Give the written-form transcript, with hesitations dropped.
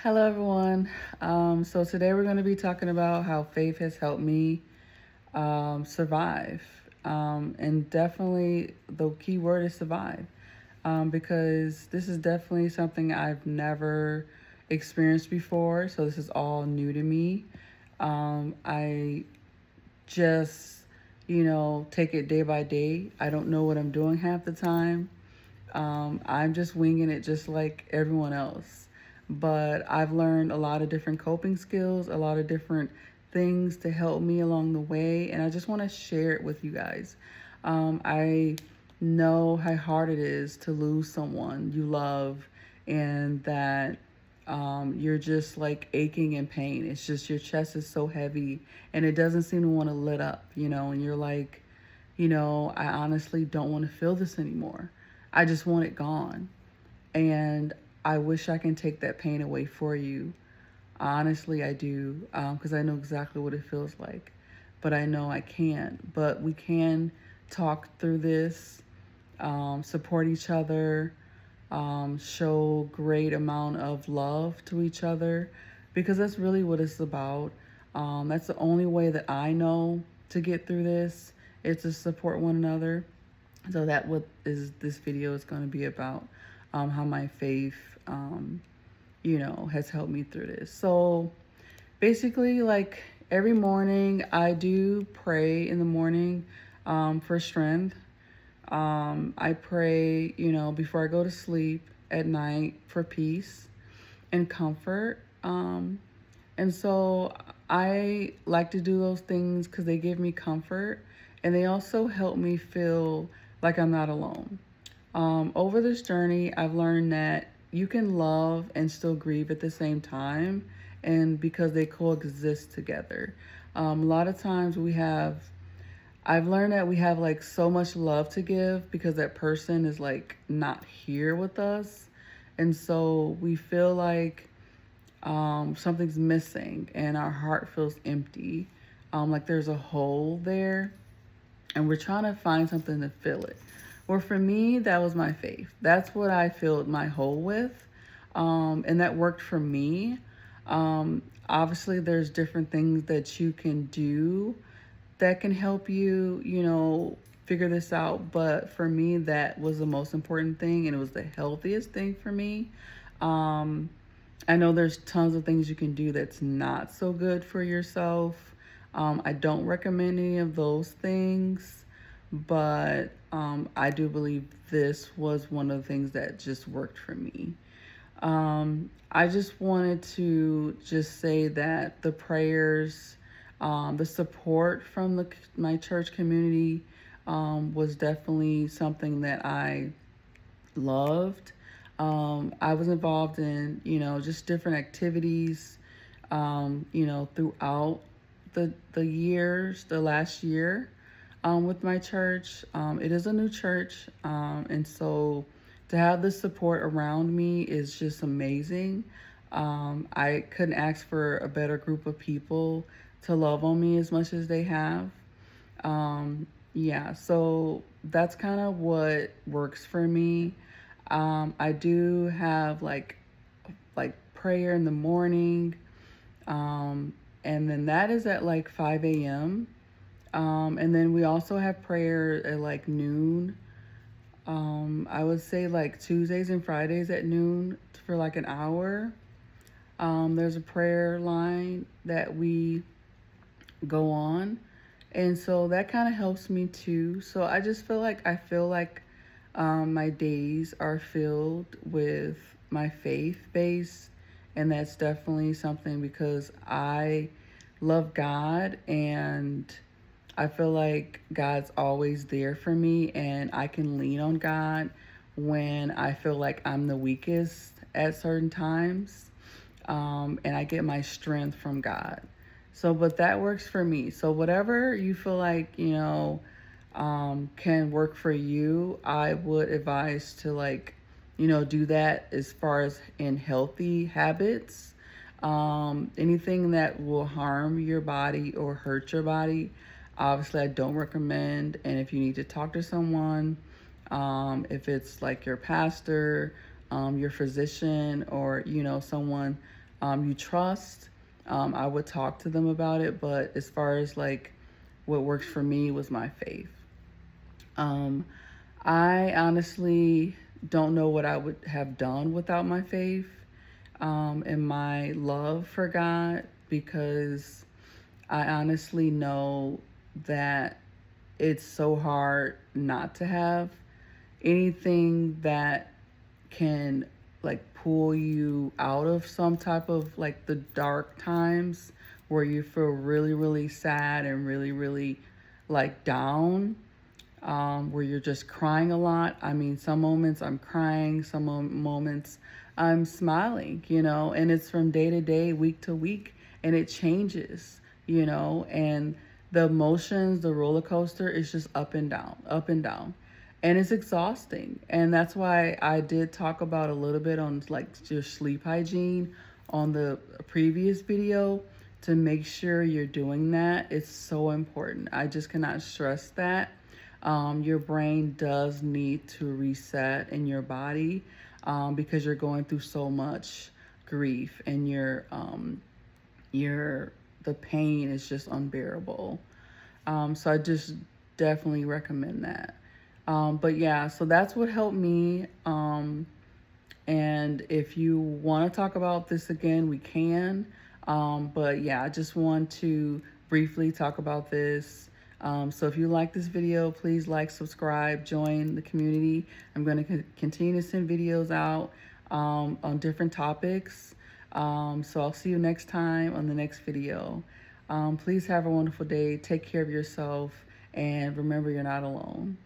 Hello, everyone. So today we're going to be talking about how faith has helped me survive. And definitely the key word is survive, because this is definitely something I've never experienced before. So this is all new to me. I just, take it day by day. I don't know what I'm doing half the time. I'm just winging it just like everyone else. But I've learned a lot of different coping skills, a lot of different things to help me along the way, and I just want to share it with you guys. I know how hard it is to lose someone you love, and that you're just like aching in pain. It's just your chest is so heavy, and it doesn't seem to want to let up, and you're like, I honestly don't want to feel this anymore. I just want it gone. And I wish I can take that pain away for you. Honestly, I do, because I know exactly what it feels like. But I know I can't. But we can talk through this, support each other, show great amount of love to each other, because that's really what it's about. That's the only way that I know to get through this, is to support one another. So that what is this video is going to be about, how my faith, has helped me through this. So basically, like every morning, I do pray in the morning, for strength. I pray, before I go to sleep at night for peace and comfort. And so I like to do those things because they give me comfort, and they also help me feel like I'm not alone. Over this journey, I've learned that you can love and still grieve at the same time, and because they coexist together. A lot of times I've learned that we have like so much love to give because that person is like not here with us. And so we feel like something's missing and our heart feels empty. Like there's a hole there, and we're trying to find something to fill it. Well, for me, that was my faith. That's what I filled my hole with. And that worked for me. Obviously, there's different things that you can do that can help you, figure this out. But for me, that was the most important thing, and it was the healthiest thing for me. Um, I know there's tons of things you can do that's not so good for yourself. I don't recommend any of those things, but I do believe this was one of the things that just worked for me. I just wanted to just say that the prayers, the support from my church community, was definitely something that I loved. I was involved in, just different activities, throughout the years, the last year, with my church. It is a new church, and so to have the support around me is just amazing. I couldn't ask for a better group of people to love on me as much as they have. Yeah, so that's kind of what works for me. I do have like prayer in the morning, um, and then that is at like 5 a.m. And then we also have prayer at like noon. I would say like Tuesdays and Fridays at noon for like an hour. There's a prayer line that we go on. And so that kind of helps me too. So I just feel like my days are filled with my faith base. And that's definitely something because I love God, and I feel like God's always there for me, and I can lean on God when I feel like I'm the weakest at certain times, and I get my strength from God. So, but that works for me. So, whatever you feel like, can work for you, I would advise to like, do that as far as in healthy habits. Anything that will harm your body or hurt your body, obviously, I don't recommend. And if you need to talk to someone, if it's like your pastor, your physician, or someone you trust, I would talk to them about it. But as far as like what works for me was my faith. Um, I honestly don't know what I would have done without my faith, and my love for God, because I honestly know that it's so hard not to have anything that can like pull you out of some type of like the dark times where you feel really, really sad and really, really like down, where you're just crying a lot. I mean, some moments I'm crying, some moments I'm smiling, and it's from day to day, week to week, and it changes, and the emotions, the roller coaster is just up and down, up and down. And it's exhausting. And that's why I did talk about a little bit on like your sleep hygiene on the previous video, to make sure you're doing that. It's so important. I just cannot stress that. Your brain does need to reset in your body, because you're going through so much grief, and your the pain is just unbearable. So I just definitely recommend that. But yeah, so that's what helped me. And if you want to talk about this again, we can. But yeah, I just want to briefly talk about this. So if you like this video, please like, subscribe, join the community. I'm going to continue to send videos out, on different topics. So I'll see you next time on the next video. Please have a wonderful day. Take care of yourself. And remember, you're not alone.